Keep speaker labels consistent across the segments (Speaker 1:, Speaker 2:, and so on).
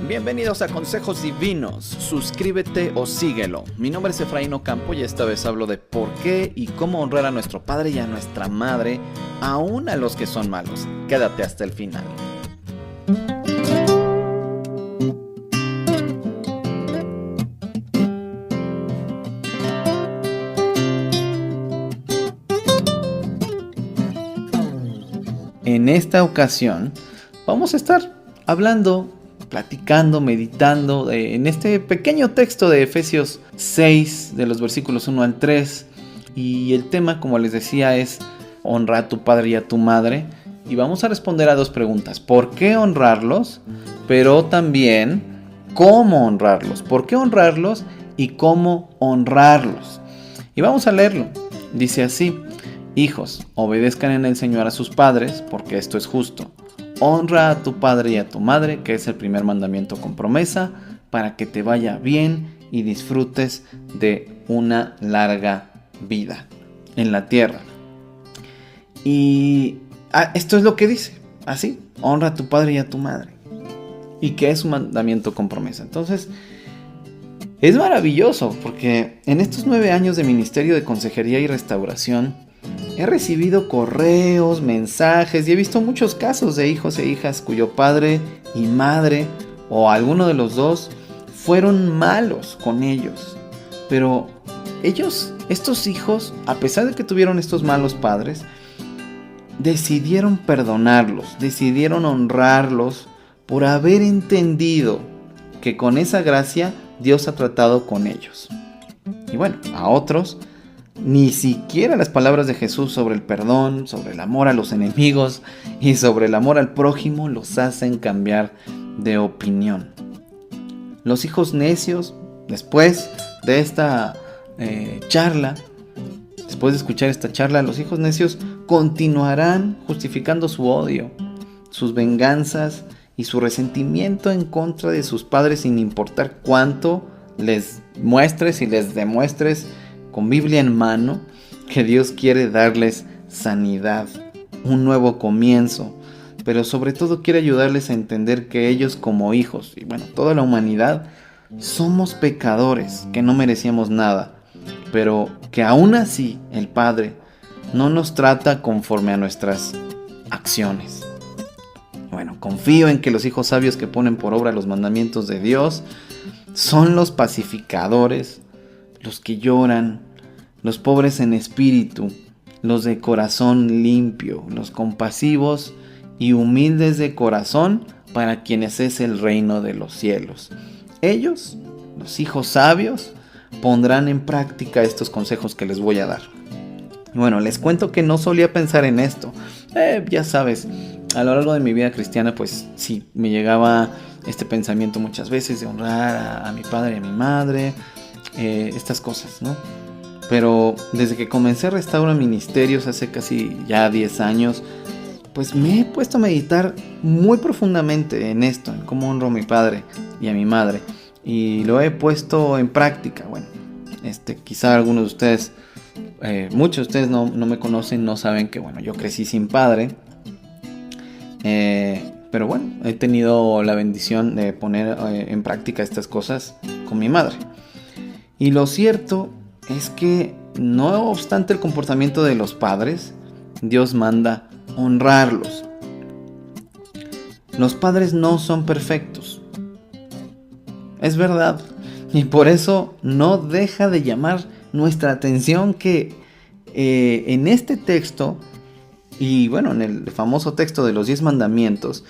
Speaker 1: Bienvenidos a Consejos Divinos, suscríbete o síguelo. Mi nombre es Efraín Ocampo y esta vez hablo de por qué y cómo honrar a nuestro padre y a nuestra madre, aún a los que son malos. Quédate hasta el final. En esta ocasión vamos a estar hablando, platicando, meditando en este pequeño texto de Efesios 6, de los versículos 1 al 3. Y el tema, como les decía, es honra a tu padre y a tu madre. Y vamos a responder a dos preguntas. ¿Por qué honrarlos? Pero también, ¿cómo honrarlos? ¿Por qué honrarlos y cómo honrarlos? Y vamos a leerlo. Dice así: hijos, obedezcan en el Señor a sus padres, porque esto es justo. Honra a tu padre y a tu madre, que es el primer mandamiento con promesa, para que te vaya bien y disfrutes de una larga vida en la tierra. Y esto es lo que dice, así: honra a tu padre y a tu madre, y que es un mandamiento con promesa. Entonces, es maravilloso, porque en estos 9 años de ministerio de consejería y restauración, he recibido correos, mensajes y he visto muchos casos de hijos e hijas cuyo padre y madre, o alguno de los dos, fueron malos con ellos. Pero ellos, estos hijos, a pesar de que tuvieron estos malos padres, decidieron perdonarlos, decidieron honrarlos por haber entendido que con esa gracia Dios ha tratado con ellos. Y bueno, a otros, ni siquiera las palabras de Jesús sobre el perdón, sobre el amor a los enemigos y sobre el amor al prójimo los hacen cambiar de opinión. Los hijos necios, después de esta charla, después de escuchar esta charla, los hijos necios continuarán justificando su odio, sus venganzas y su resentimiento en contra de sus padres, sin importar cuánto les muestres y les demuestres con Biblia en mano que Dios quiere darles sanidad, un nuevo comienzo, pero sobre todo quiere ayudarles a entender que ellos como hijos, y bueno, toda la humanidad, somos pecadores, que no merecíamos nada, pero que aún así el Padre no nos trata conforme a nuestras acciones. Bueno, confío en que los hijos sabios que ponen por obra los mandamientos de Dios son los pacificadores, los que lloran, los pobres en espíritu, los de corazón limpio, los compasivos y humildes de corazón, para quienes es el reino de los cielos. Ellos, los hijos sabios, pondrán en práctica estos consejos que les voy a dar. Y bueno, les cuento que no solía pensar en esto. Ya sabes, a lo largo de mi vida cristiana, pues sí, me llegaba este pensamiento muchas veces de honrar a mi padre y a mi madre, estas cosas, ¿no? Pero desde que comencé a restaurar ministerios hace casi ya 10 años, pues me he puesto a meditar muy profundamente en esto, en cómo honro a mi padre y a mi madre. Y lo he puesto en práctica. Bueno, quizá algunos de ustedes, muchos de ustedes no me conocen, no saben que bueno, yo crecí sin padre. Pero bueno, he tenido la bendición de poner en práctica estas cosas con mi madre. Y lo cierto es que, no obstante el comportamiento de los padres, Dios manda honrarlos. Los padres no son perfectos, es verdad, y por eso no deja de llamar nuestra atención que en este texto, y bueno, en el famoso texto de los 10 mandamientos,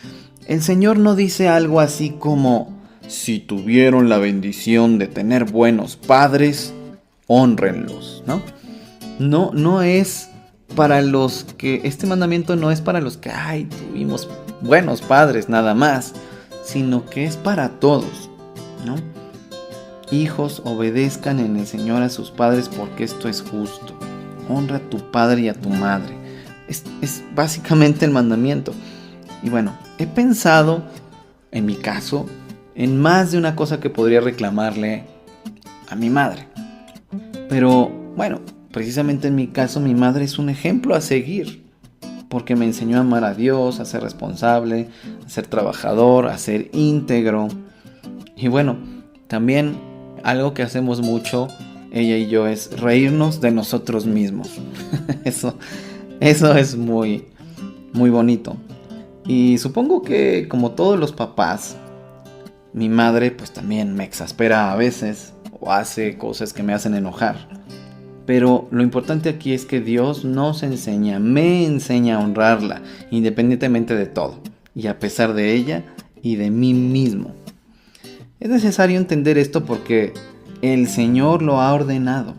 Speaker 1: el Señor no dice algo así como: si tuvieron la bendición de tener buenos padres, hónrenlos, ¿no? No es para los que, este mandamiento no es para los que, tuvimos buenos padres nada más, sino que es para todos, ¿no? Hijos, obedezcan en el Señor a sus padres, porque esto es justo. Honra a tu padre y a tu madre. Es básicamente el mandamiento. Y bueno, he pensado, en mi caso, en más de una cosa que podría reclamarle a mi madre. Pero bueno, precisamente en mi caso, mi madre es un ejemplo a seguir. porque me enseñó a amar a Dios, a ser responsable, a ser trabajador, a ser íntegro. Y bueno, también algo que hacemos mucho, ella y yo, es reírnos de nosotros mismos. Eso es muy, muy bonito. Y supongo que, como todos los papás, mi madre pues también me exaspera a veces o hace cosas que me hacen enojar. Pero lo importante aquí es que Dios me enseña a honrarla, independientemente de todo, y a pesar de ella y de mí mismo. Es necesario entender esto porque el Señor lo ha ordenado.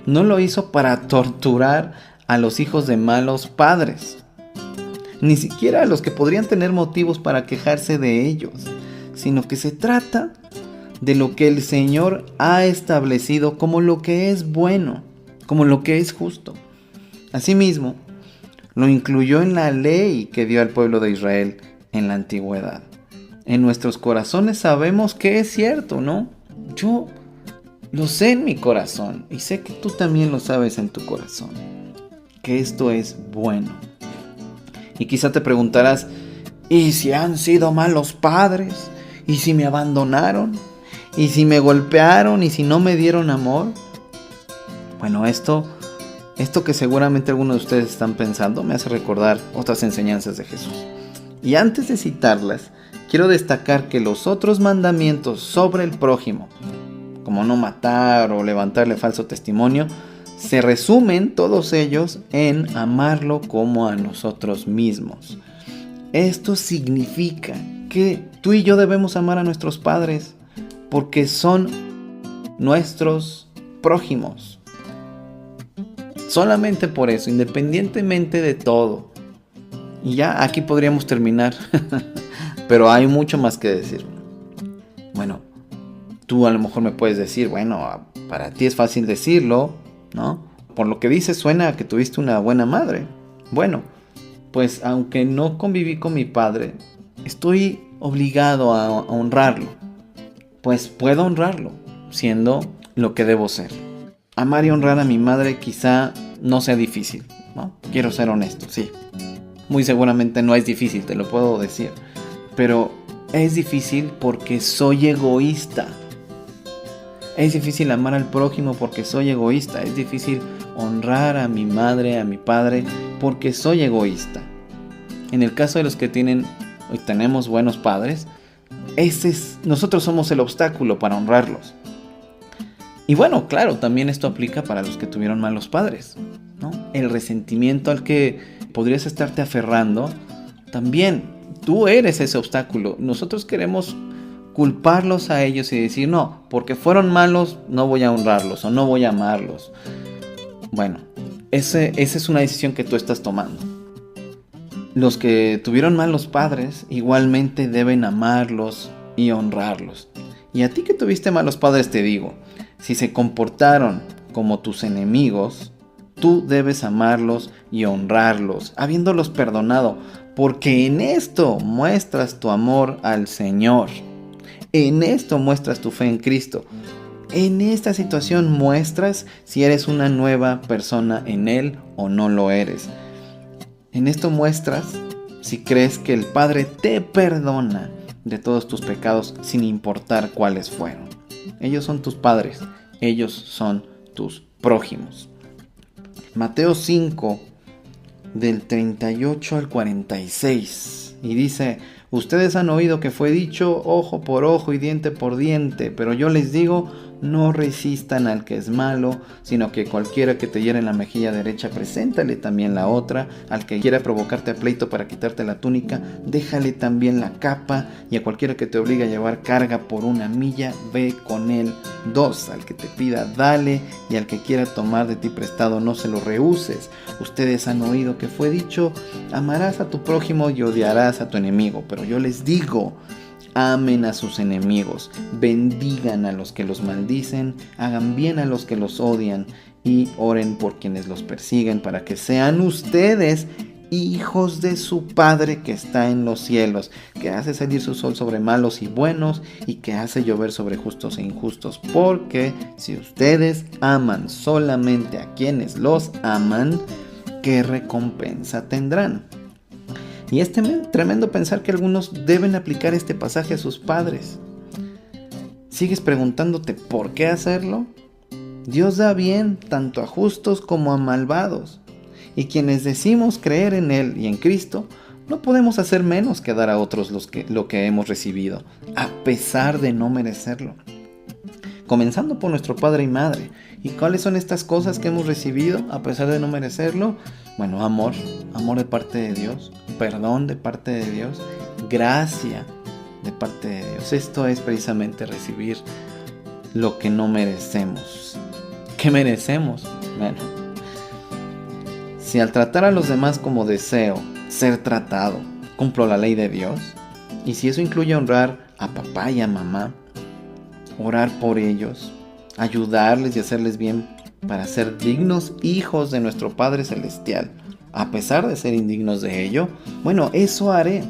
Speaker 1: No lo hizo para torturar a los hijos de malos padres, ni siquiera a los que podrían tener motivos para quejarse de ellos, sino que se trata de lo que el Señor ha establecido como lo que es bueno, como lo que es justo. Asimismo, lo incluyó en la ley que dio al pueblo de Israel en la antigüedad. En nuestros corazones sabemos que es cierto, ¿no? Yo lo sé en mi corazón y sé que tú también lo sabes en tu corazón, que esto es bueno. Y quizá te preguntarás, ¿y si han sido malos padres? ¿Y si me abandonaron? ¿Y si me golpearon? ¿Y si no me dieron amor? Bueno, esto que seguramente algunos de ustedes están pensando me hace recordar otras enseñanzas de Jesús. Y antes de citarlas, quiero destacar que los otros mandamientos sobre el prójimo, como no matar o levantarle falso testimonio, se resumen todos ellos en amarlo como a nosotros mismos. Esto significa que tú y yo debemos amar a nuestros padres porque son nuestros prójimos. Solamente por eso, independientemente de todo. Y ya aquí podríamos terminar, pero hay mucho más que decir. Bueno, tú a lo mejor me puedes decir, bueno, para ti es fácil decirlo, ¿no? Por lo que dices suena a que tuviste una buena madre. Bueno, pues aunque no conviví con mi padre, estoy obligado a honrarlo. Pues puedo honrarlo, siendo lo que debo ser. Amar y honrar a mi madre quizá no sea difícil, ¿no? Quiero ser honesto, sí. Muy seguramente no es difícil, te lo puedo decir. Pero es difícil porque soy egoísta. Es difícil amar al prójimo porque soy egoísta. Es difícil honrar a mi madre, a mi padre, porque soy egoísta. En el caso de los que tienen y tenemos buenos padres, nosotros somos el obstáculo para honrarlos. Y bueno, claro, también esto aplica para los que tuvieron malos padres, ¿no? El resentimiento al que podrías estarte aferrando, también tú eres ese obstáculo. Nosotros queremos culparlos a ellos y decir, no, porque fueron malos, no voy a honrarlos o no voy a amarlos. Bueno, esa es una decisión que tú estás tomando. Los que tuvieron malos padres igualmente deben amarlos y honrarlos. Y a ti que tuviste malos padres te digo, si se comportaron como tus enemigos, tú debes amarlos y honrarlos, habiéndolos perdonado, porque en esto muestras tu amor al Señor. En esto muestras tu fe en Cristo. En esta situación muestras si eres una nueva persona en Él o no lo eres. En esto muestras si crees que el Padre te perdona de todos tus pecados sin importar cuáles fueron. Ellos son tus padres, ellos son tus prójimos. Mateo 5, del 38 al 46, y dice: ustedes han oído que fue dicho ojo por ojo y diente por diente, pero yo les digo, no resistan al que es malo, sino que cualquiera que te hiere en la mejilla derecha, preséntale también la otra. Al que quiera provocarte a pleito para quitarte la túnica, déjale también la capa. Y a cualquiera que te obligue a llevar carga por 1 milla, ve con él 2. Al que te pida, dale, y al que quiera tomar de ti prestado, no se lo rehuses. Ustedes han oído que fue dicho, amarás a tu prójimo y odiarás a tu enemigo. Pero yo les digo, amen a sus enemigos, bendigan a los que los maldicen, hagan bien a los que los odian y oren por quienes los persiguen, para que sean ustedes hijos de su Padre que está en los cielos, que hace salir su sol sobre malos y buenos y que hace llover sobre justos e injustos. Porque si ustedes aman solamente a quienes los aman, ¿qué recompensa tendrán? Y es tremendo pensar que algunos deben aplicar este pasaje a sus padres. ¿Sigues preguntándote por qué hacerlo? Dios da bien tanto a justos como a malvados. Y quienes decimos creer en Él y en Cristo, no podemos hacer menos que dar a otros lo que hemos recibido, a pesar de no merecerlo. Comenzando por nuestro padre y madre. ¿Y cuáles son estas cosas que hemos recibido a pesar de no merecerlo? Bueno, amor de parte de Dios, perdón de parte de Dios, gracia de parte de Dios. Esto es precisamente recibir lo que no merecemos. ¿Qué merecemos? Bueno, si al tratar a los demás como deseo ser tratado, cumplo la ley de Dios, y si eso incluye honrar a papá y a mamá, orar por ellos, ayudarles y hacerles bien para ser dignos hijos de nuestro Padre Celestial, a pesar de ser indignos de ello, bueno, eso haré.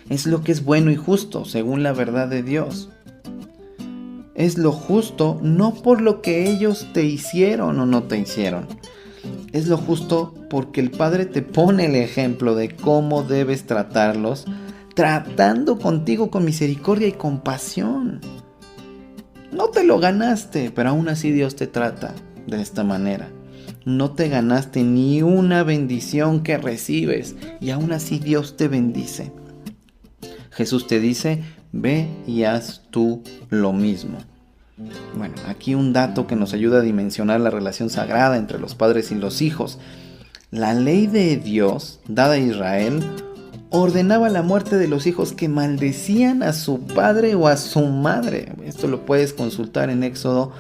Speaker 1: Es lo que es bueno y justo, según la verdad de Dios. Es lo justo no por lo que ellos te hicieron o no te hicieron. Es lo justo porque el Padre te pone el ejemplo de cómo debes tratarlos, tratando contigo con misericordia y compasión. No te lo ganaste, pero aún así Dios te trata de esta manera. No te ganaste ni una bendición que recibes y aún así Dios te bendice. Jesús te dice, ve y haz tú lo mismo. Bueno, aquí un dato que nos ayuda a dimensionar la relación sagrada entre los padres y los hijos. La ley de Dios, dada a Israel, ordenaba la muerte de los hijos que maldecían a su padre o a su madre. Esto lo puedes consultar en Éxodo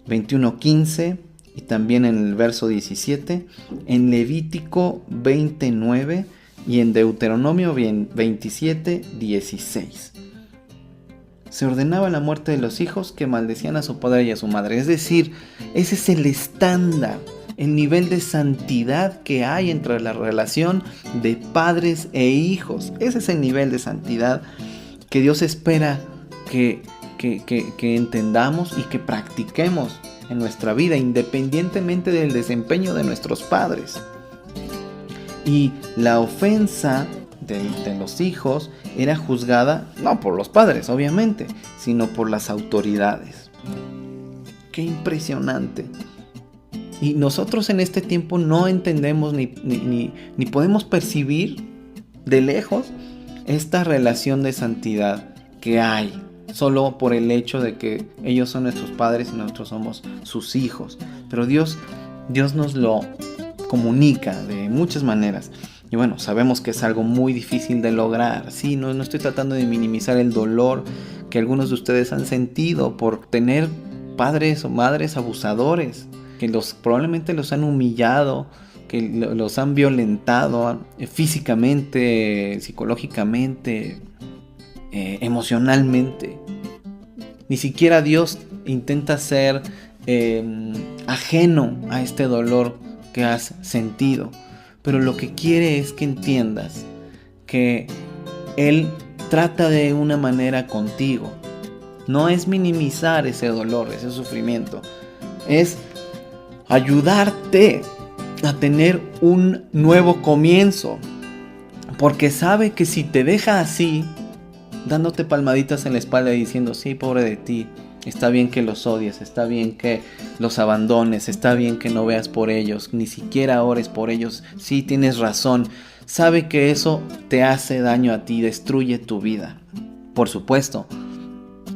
Speaker 1: 21:15 y también en el verso 17, en Levítico 29 y en Deuteronomio 27:16. Se ordenaba la muerte de los hijos que maldecían a su padre y a su madre. Es decir, ese es el estándar, el nivel de santidad que hay entre la relación de padres e hijos. Ese es el nivel de santidad que Dios espera que entendamos y que practiquemos en nuestra vida, independientemente del desempeño de nuestros padres. Y la ofensa de los hijos era juzgada no por los padres, obviamente, sino por las autoridades. ¡Qué impresionante! Y nosotros en este tiempo no entendemos ni podemos percibir de lejos esta relación de santidad que hay, solo por el hecho de que ellos son nuestros padres y nosotros somos sus hijos. Pero Dios nos lo comunica de muchas maneras. Y bueno, sabemos que es algo muy difícil de lograr. Sí, no estoy tratando de minimizar el dolor que algunos de ustedes han sentido por tener padres o madres abusadores, que probablemente los han humillado, que los han violentado físicamente, psicológicamente, emocionalmente. Ni siquiera Dios intenta ser ajeno a este dolor que has sentido. Pero lo que quiere es que entiendas que Él trata de una manera contigo. No es minimizar ese dolor, ese sufrimiento. Es ayudarte a tener un nuevo comienzo. Porque sabe que si te deja así, dándote palmaditas en la espalda y diciendo, sí, pobre de ti, está bien que los odies, está bien que los abandones, está bien que no veas por ellos, ni siquiera ores por ellos, sí, tienes razón, sabe que eso te hace daño a ti, destruye tu vida. Por supuesto,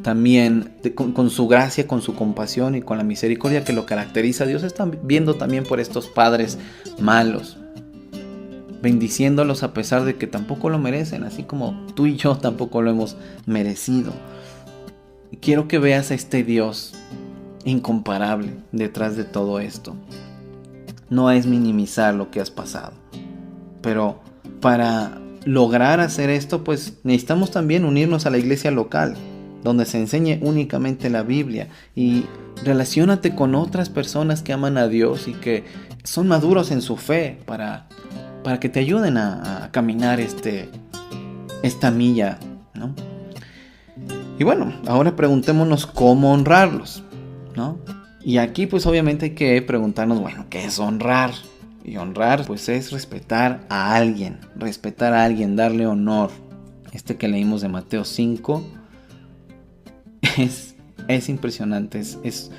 Speaker 1: también con su gracia, con su compasión y con la misericordia que lo caracteriza, Dios está viendo también por estos padres malos, bendiciéndolos a pesar de que tampoco lo merecen, así como tú y yo tampoco lo hemos merecido. Quiero que veas a este Dios incomparable detrás de todo esto. No es minimizar lo que has pasado, pero para lograr hacer esto, pues necesitamos también unirnos a la iglesia local, donde se enseñe únicamente la Biblia, y relaciónate con otras personas que aman a Dios y que son maduros en su fe para que te ayuden a caminar esta milla, ¿no? Y bueno, ahora preguntémonos cómo honrarlos, ¿no? Y aquí pues obviamente hay que preguntarnos, bueno, ¿qué es honrar? Y honrar, pues es respetar a alguien, darle honor. Este que leímos de Mateo 5 es impresionante, es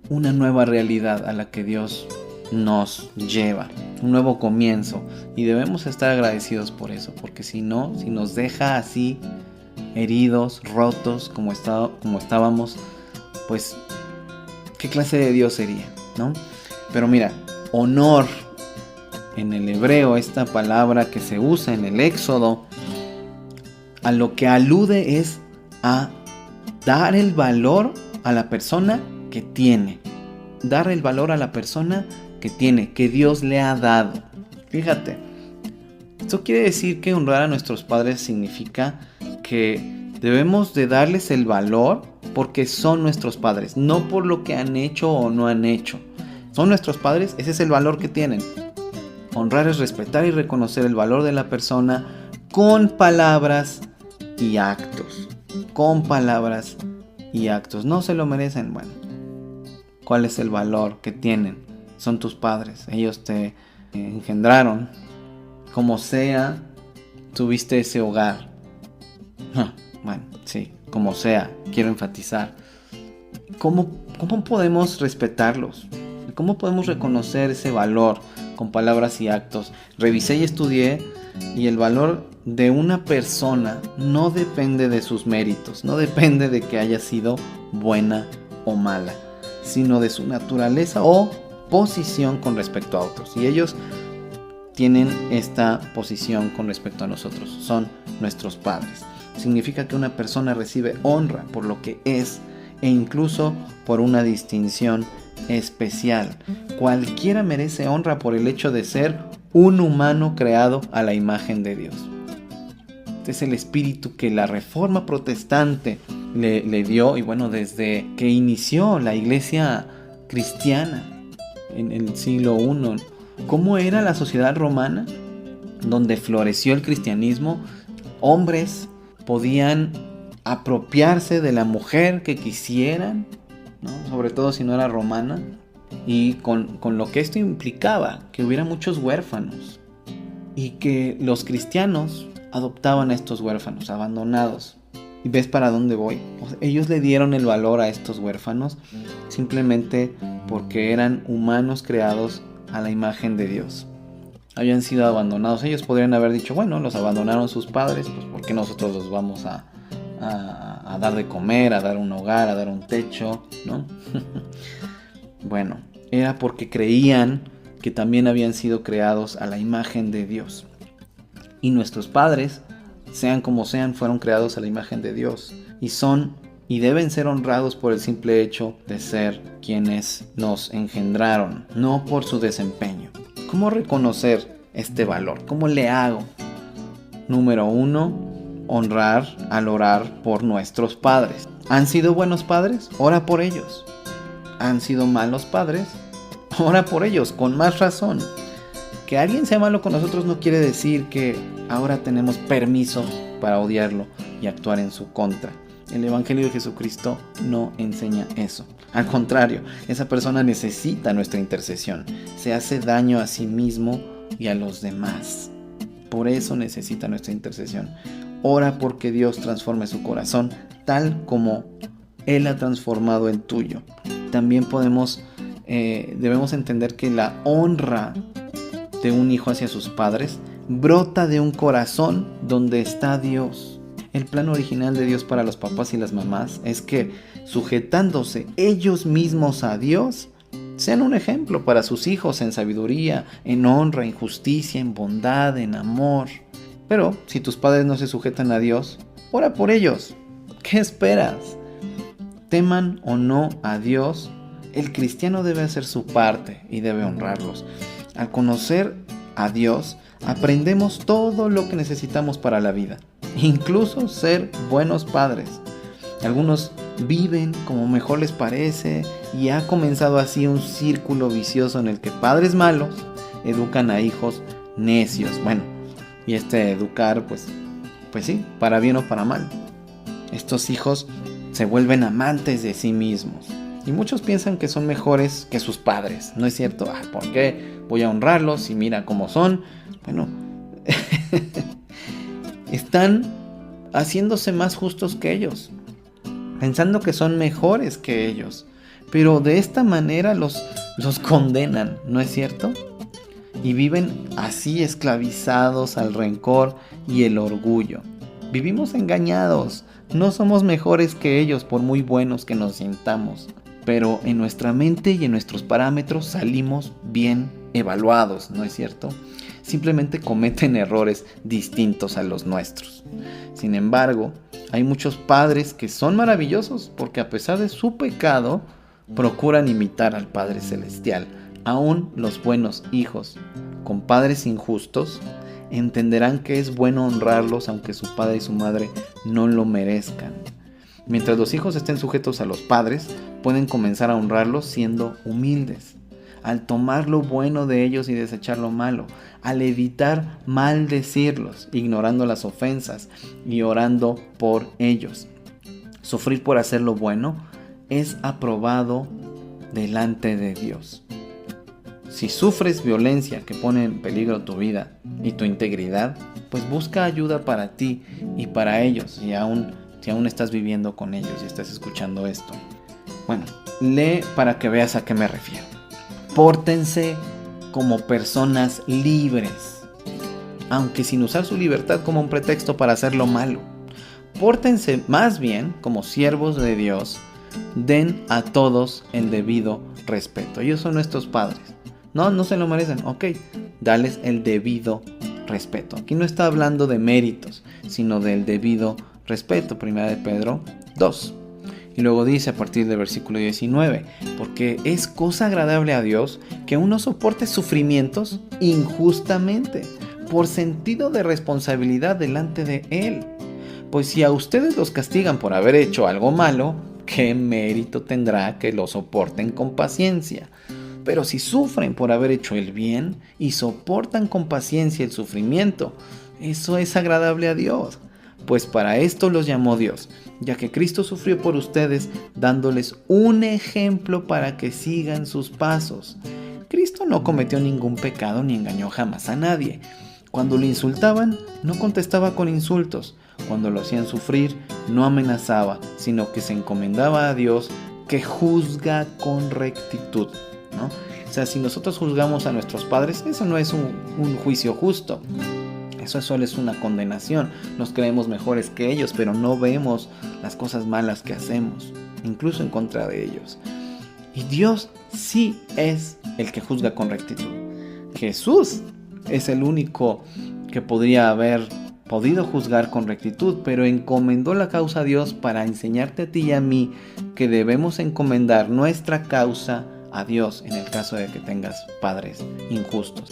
Speaker 1: una nueva realidad a la que Dios nos lleva, un nuevo comienzo, y debemos estar agradecidos por eso, porque si no, si nos deja así heridos, rotos como estábamos, pues ¿qué clase de Dios sería, no? Pero mira, honor en el hebreo, esta palabra que se usa en el Éxodo, a lo que alude es a dar el valor a la persona que tiene. Dar el valor a la persona que tiene, que Dios le ha dado. Fíjate, esto quiere decir que honrar a nuestros padres significa que debemos de darles el valor porque son nuestros padres, no por lo que han hecho o no han hecho. Son nuestros padres, ese es el valor que tienen. Honrar es respetar y reconocer el valor de la persona con palabras y actos. Con palabras y actos. ¿No se lo merecen? Bueno, ¿cuál es el valor que tienen? Son tus padres, ellos te engendraron. Como sea, tuviste ese hogar. Bueno, sí, como sea, quiero enfatizar. ¿Cómo podemos respetarlos? ¿Cómo podemos reconocer ese valor con palabras y actos? Revisé y estudié, y el valor de una persona no depende de sus méritos, no depende de que haya sido buena o mala, sino de su naturaleza o posición con respecto a otros. Y ellos tienen esta posición con respecto a nosotros, son nuestros padres. Significa que una persona recibe honra por lo que es, e incluso por una distinción especial. Cualquiera merece honra por el hecho de ser un humano creado a la imagen de Dios. Este es el espíritu que la Reforma Protestante le dio, y bueno, desde que inició la iglesia cristiana en el siglo I. ¿Cómo era la sociedad romana? Donde floreció el cristianismo, hombres podían apropiarse de la mujer que quisieran, ¿no? Sobre todo si no era romana, y con lo que esto implicaba, que hubiera muchos huérfanos, y que los cristianos adoptaban a estos huérfanos abandonados. ¿Y ves para dónde voy? O sea, ellos le dieron el valor a estos huérfanos simplemente porque eran humanos creados a la imagen de Dios. Habían sido abandonados. Ellos podrían haber dicho, bueno, los abandonaron sus padres, pues ¿por qué nosotros los vamos a dar de comer, a dar un hogar, a dar un techo, ¿no? Bueno, era porque creían que también habían sido creados a la imagen de Dios. Y nuestros padres, sean como sean, fueron creados a la imagen de Dios. Y son y deben ser honrados por el simple hecho de ser quienes nos engendraron, no por su desempeño. ¿Cómo reconocer este valor? ¿Cómo le hago? Número 1, honrar al orar por nuestros padres. ¿Han sido buenos padres? Ora por ellos. ¿Han sido malos padres? Ora por ellos, con más razón. Que alguien sea malo con nosotros no quiere decir que ahora tenemos permiso para odiarlo y actuar en su contra. El Evangelio de Jesucristo no enseña eso. Al contrario, esa persona necesita nuestra intercesión. Se hace daño a sí mismo y a los demás. Por eso necesita nuestra intercesión. Ora porque Dios transforme su corazón tal como Él ha transformado el tuyo. También debemos entender que la honra de un hijo hacia sus padres brota de un corazón donde está Dios. El plan original de Dios para los papás y las mamás es que, sujetándose ellos mismos a Dios, sean un ejemplo para sus hijos en sabiduría, en honra, en justicia, en bondad, en amor. Pero si tus padres no se sujetan a Dios, ora por ellos. ¿Qué esperas? Teman o no a Dios, el cristiano debe hacer su parte y debe honrarlos. Al conocer a Dios, aprendemos todo lo que necesitamos para la vida, incluso ser buenos padres. Algunos viven como mejor les parece y ha comenzado así un círculo vicioso en el que padres malos educan a hijos necios. Bueno, y educar, pues sí, para bien o para mal. Estos hijos se vuelven amantes de sí mismos y muchos piensan que son mejores que sus padres. ¿No es cierto? ¿Por qué? voy a honrarlos y mira cómo son. Bueno, están haciéndose más justos que ellos, pensando que son mejores que ellos, pero de esta manera los condenan, ¿no es cierto? Y viven así esclavizados al rencor y el orgullo. Vivimos engañados, no somos mejores que ellos por muy buenos que nos sintamos, pero en nuestra mente y en nuestros parámetros salimos bien evaluados, ¿no es cierto? Simplemente cometen errores distintos a los nuestros. Sin embargo, hay muchos padres que son maravillosos porque a pesar de su pecado, procuran imitar al Padre Celestial. Aún los buenos hijos con padres injustos entenderán que es bueno honrarlos aunque su padre y su madre no lo merezcan. Mientras los hijos estén sujetos a los padres, pueden comenzar a honrarlos siendo humildes, al tomar lo bueno de ellos y desechar lo malo, al evitar maldecirlos, ignorando las ofensas y orando por ellos. Sufrir por hacer lo bueno es aprobado delante de Dios. Si sufres violencia que pone en peligro tu vida y tu integridad, pues busca ayuda para ti y para ellos, si aún estás viviendo con ellos y estás escuchando esto. Bueno, lee para que veas a qué me refiero. Pórtense como personas libres, aunque sin usar su libertad como un pretexto para hacer lo malo. Pórtense más bien como siervos de Dios, den a todos el debido respeto. Ellos son nuestros padres. No se lo merecen. Ok, dales el debido respeto. Aquí no está hablando de méritos, sino del debido respeto. 1 de Pedro 2. Y luego dice a partir del versículo 19, porque es cosa agradable a Dios que uno soporte sufrimientos injustamente, por sentido de responsabilidad delante de Él. Pues si a ustedes los castigan por haber hecho algo malo, ¿qué mérito tendrá que lo soporten con paciencia? Pero si sufren por haber hecho el bien y soportan con paciencia el sufrimiento, eso es agradable a Dios. Pues para esto los llamó Dios, ya que Cristo sufrió por ustedes, dándoles un ejemplo para que sigan sus pasos. Cristo no cometió ningún pecado ni engañó jamás a nadie. Cuando lo insultaban, no contestaba con insultos. Cuando lo hacían sufrir, no amenazaba, sino que se encomendaba a Dios, que juzga con rectitud, ¿no? O sea, si nosotros juzgamos a nuestros padres, eso no es un juicio justo. Eso solo es una condenación. Nos creemos mejores que ellos, pero no vemos las cosas malas que hacemos, incluso en contra de ellos. Y Dios sí es el que juzga con rectitud. Jesús es el único que podría haber podido juzgar con rectitud, pero encomendó la causa a Dios para enseñarte a ti y a mí que debemos encomendar nuestra causa a Dios en el caso de que tengas padres injustos,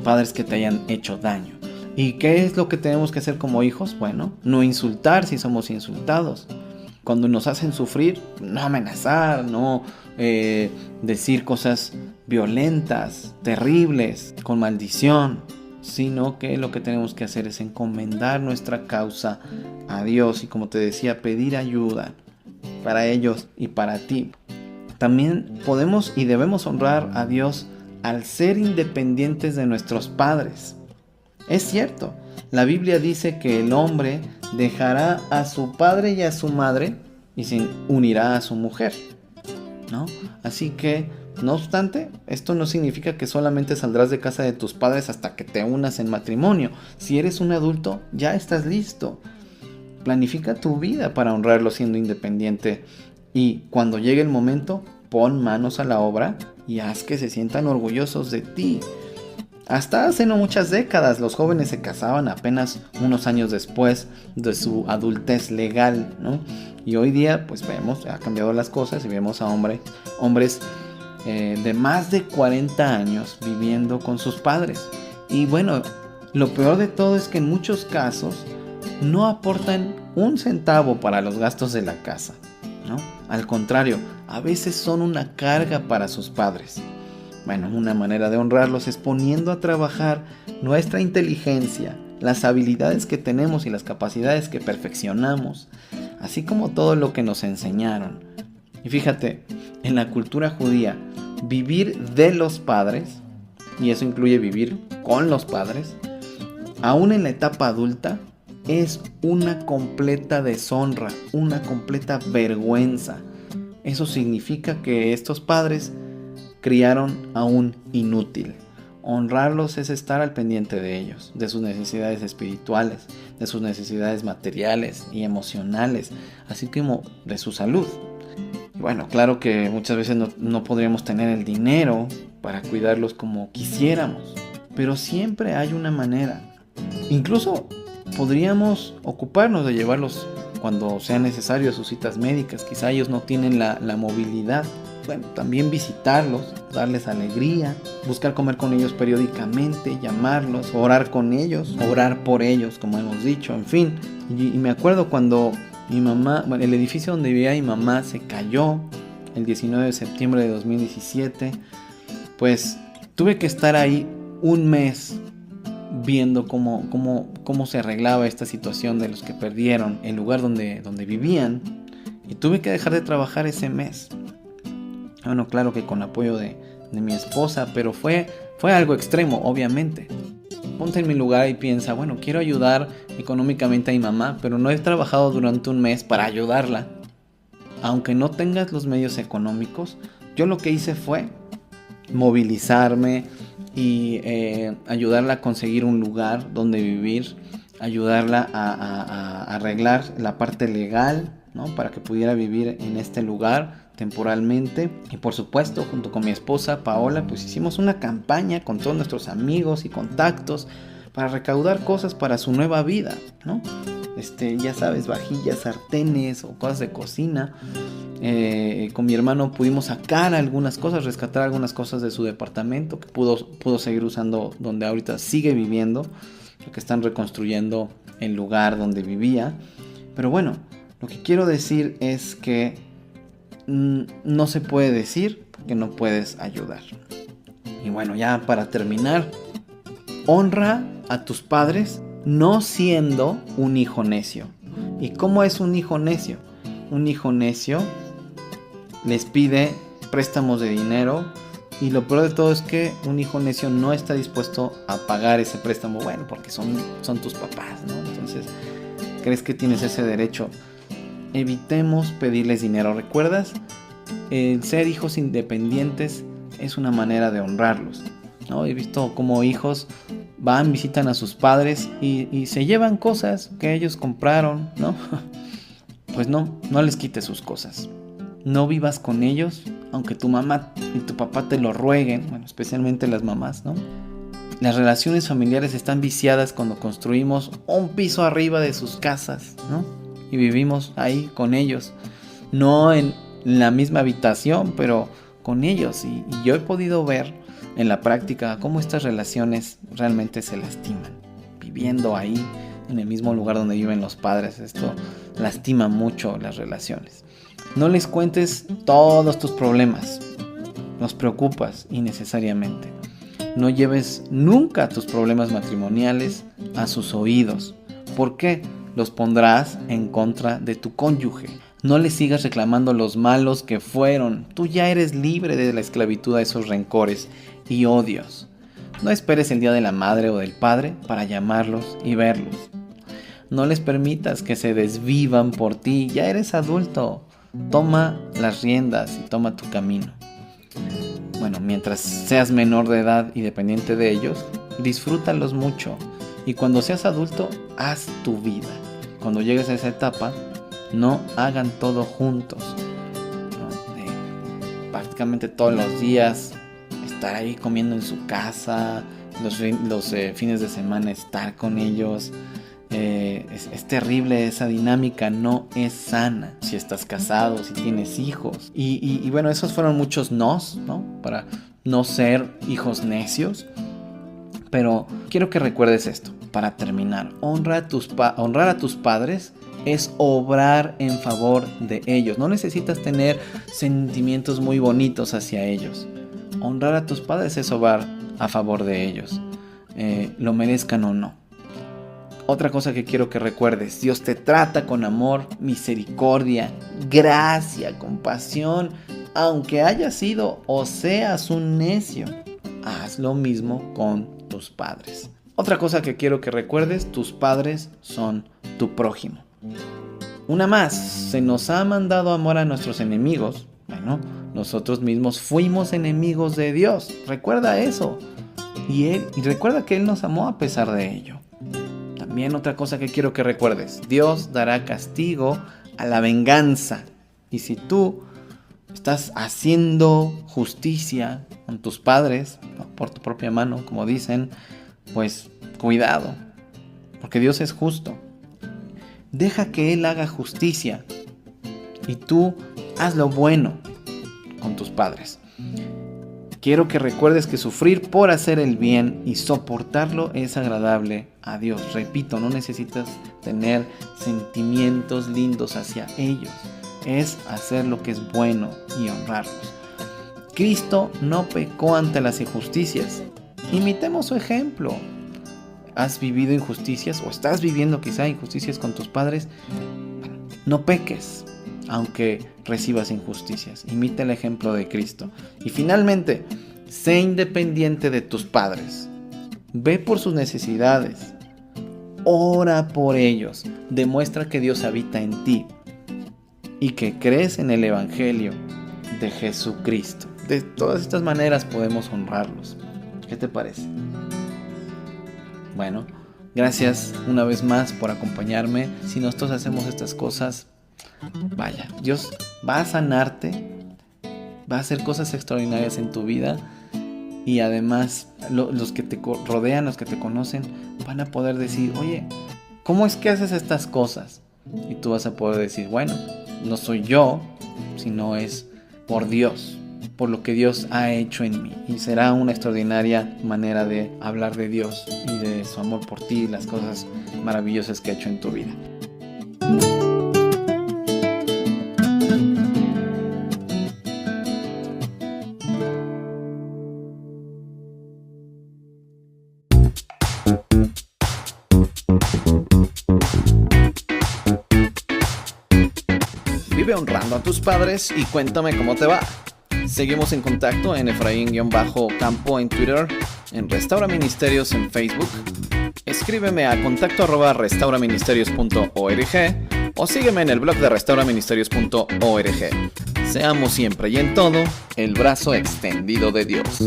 Speaker 1: padres que te hayan hecho daño. ¿Y qué es lo que tenemos que hacer como hijos? Bueno, no insultar si somos insultados. Cuando nos hacen sufrir, no amenazar, no decir cosas violentas, terribles, con maldición, sino que lo que tenemos que hacer es encomendar nuestra causa a Dios y, como te decía, pedir ayuda para ellos y para ti. También podemos y debemos honrar a Dios al ser independientes de nuestros padres. Es cierto, la Biblia dice que el hombre dejará a su padre y a su madre y se unirá a su mujer, ¿no? Así que, no obstante, esto no significa que solamente saldrás de casa de tus padres hasta que te unas en matrimonio. Si eres un adulto, ya estás listo. Planifica tu vida para honrarlo siendo independiente. Y cuando llegue el momento, pon manos a la obra y haz que se sientan orgullosos de ti. Hasta hace no muchas décadas los jóvenes se casaban apenas unos años después de su adultez legal, ¿no? Y hoy día pues vemos, ha cambiado las cosas y vemos a hombres de más de 40 años viviendo con sus padres. Y bueno, lo peor de todo es que en muchos casos no aportan un centavo para los gastos de la casa, ¿no? Al contrario, a veces son una carga para sus padres. Bueno, una manera de honrarlos es poniendo a trabajar nuestra inteligencia, las habilidades que tenemos y las capacidades que perfeccionamos, así como todo lo que nos enseñaron. Y fíjate, en la cultura judía, vivir de los padres y eso incluye vivir con los padres, aún en la etapa adulta, es una completa deshonra, una completa vergüenza. Eso significa que estos padres criaron a un inútil. Honrarlos es estar al pendiente de ellos, de sus necesidades espirituales, de sus necesidades materiales y emocionales, así como de su salud. Y bueno, claro que muchas veces no podríamos tener el dinero para cuidarlos como quisiéramos, pero siempre hay una manera. Incluso podríamos ocuparnos de llevarlos cuando sea necesario a sus citas médicas. Quizá ellos no tienen la movilidad. Bueno, también visitarlos, darles alegría, buscar comer con ellos periódicamente, llamarlos, orar con ellos, orar por ellos, como hemos dicho, en fin. Y me acuerdo cuando mi mamá, bueno, el edificio donde vivía mi mamá se cayó el 19 de septiembre de 2017, pues tuve que estar ahí un mes viendo cómo se arreglaba esta situación de los que perdieron el lugar donde vivían, y tuve que dejar de trabajar ese mes. Bueno, claro que con apoyo de mi esposa, pero fue algo extremo, obviamente. Ponte en mi lugar y piensa, bueno, quiero ayudar económicamente a mi mamá, pero no he trabajado durante un mes para ayudarla. Aunque no tengas los medios económicos, yo lo que hice fue movilizarme y ayudarla a conseguir un lugar donde vivir, ayudarla a arreglar la parte legal, ¿no? Para que pudiera vivir en este lugar temporalmente. Y por supuesto, junto con mi esposa Paola, pues hicimos una campaña con todos nuestros amigos y contactos para recaudar cosas para su nueva vida, ¿no? Ya sabes, vajillas, sartenes o cosas de cocina. Con mi hermano pudimos sacar algunas cosas, rescatar algunas cosas de su departamento que pudo seguir usando donde ahorita sigue viviendo, que están reconstruyendo el lugar donde vivía. Pero bueno, lo que quiero decir es que no se puede decir que no puedes ayudar. Y bueno, ya para terminar, honra a tus padres no siendo un hijo necio. ¿Y cómo es un hijo necio? Un hijo necio les pide préstamos de dinero, y lo peor de todo es que un hijo necio no está dispuesto a pagar ese préstamo, bueno, porque son tus papás, ¿no? Entonces, ¿crees que tienes ese derecho? Evitemos pedirles dinero. ¿Recuerdas? El ser hijos independientes es una manera de honrarlos, ¿no? He visto cómo hijos van, visitan a sus padres y se llevan cosas que ellos compraron, ¿no? Pues no les quites sus cosas. No vivas con ellos, aunque tu mamá y tu papá te lo rueguen, bueno, especialmente las mamás, ¿no? Las relaciones familiares están viciadas cuando construimos un piso arriba de sus casas, ¿no? Y vivimos ahí con ellos, no en la misma habitación, pero con ellos. Y yo he podido ver en la práctica cómo estas relaciones realmente se lastiman, viviendo ahí en el mismo lugar donde viven los padres. Esto lastima mucho las relaciones. No les cuentes todos tus problemas, los preocupas innecesariamente. No lleves nunca tus problemas matrimoniales a sus oídos. ¿Por qué? Los pondrás en contra de tu cónyuge. No le sigas reclamando los malos que fueron. Tú ya eres libre de la esclavitud a esos rencores y odios. No esperes el día de la madre o del padre para llamarlos y verlos. No les permitas que se desvivan por ti. Ya eres adulto. Toma las riendas y toma tu camino. Bueno, mientras seas menor de edad y dependiente de ellos, disfrútalos mucho. Y cuando seas adulto, haz tu vida. Cuando llegues a esa etapa, no hagan todo juntos, ¿no? Prácticamente todos los días estar ahí comiendo en su casa, los fines de semana estar con ellos. Es terrible esa dinámica, no es sana. Si estás casado, si tienes hijos. Y bueno, esos fueron muchos nos, ¿no? Para no ser hijos necios. Pero quiero que recuerdes esto, para terminar. Honrar a tus padres es obrar en favor de ellos. No necesitas tener sentimientos muy bonitos hacia ellos. Honrar a tus padres es obrar a favor de ellos, lo merezcan o no. Otra cosa que quiero que recuerdes: Dios te trata con amor, misericordia, gracia, compasión, aunque hayas sido o seas un necio. haz lo mismo con tus padres. Otra cosa que quiero que recuerdes, tus padres son tu prójimo. Una más, se nos ha mandado amor a nuestros enemigos. Bueno, nosotros mismos fuimos enemigos de Dios. Recuerda eso. Y recuerda que Él nos amó a pesar de ello. También otra cosa que quiero que recuerdes, Dios dará castigo a la venganza. Y si tú estás haciendo justicia con tus padres, ¿no?, por tu propia mano, como dicen, pues cuidado, porque Dios es justo. Deja que Él haga justicia y tú haz lo bueno con tus padres. Quiero que recuerdes que sufrir por hacer el bien y soportarlo es agradable a Dios. Repito, no necesitas tener sentimientos lindos hacia ellos. Es hacer lo que es bueno y honrarlos. Cristo no pecó ante las injusticias. Imitemos su ejemplo. ¿Has vivido injusticias o estás viviendo quizá injusticias con tus padres? Bueno, no peques, aunque recibas injusticias. Imita el ejemplo de Cristo. Y finalmente, sé independiente de tus padres. Ve por sus necesidades. Ora por ellos. Demuestra que Dios habita en ti y que crees en el Evangelio de Jesucristo. De todas estas maneras podemos honrarlos. ¿Qué te parece? Bueno, gracias una vez más por acompañarme. Si nosotros hacemos estas cosas, vaya, Dios va a sanarte, va a hacer cosas extraordinarias en tu vida y además los que te rodean, los que te conocen, van a poder decir, oye, ¿cómo es que haces estas cosas? Y tú vas a poder decir, bueno, no soy yo, sino es por Dios, por lo que Dios ha hecho en mí. Y será una extraordinaria manera de hablar de Dios y de su amor por ti y las cosas maravillosas que ha hecho en tu vida. Vive honrando a tus padres y cuéntame cómo te va. Seguimos en contacto en Efraín-Campo en Twitter, en Restaura Ministerios en Facebook. Escríbeme a contacto@restauraministerios.org o sígueme en el blog de restauraministerios.org. Seamos siempre y en todo el brazo extendido de Dios.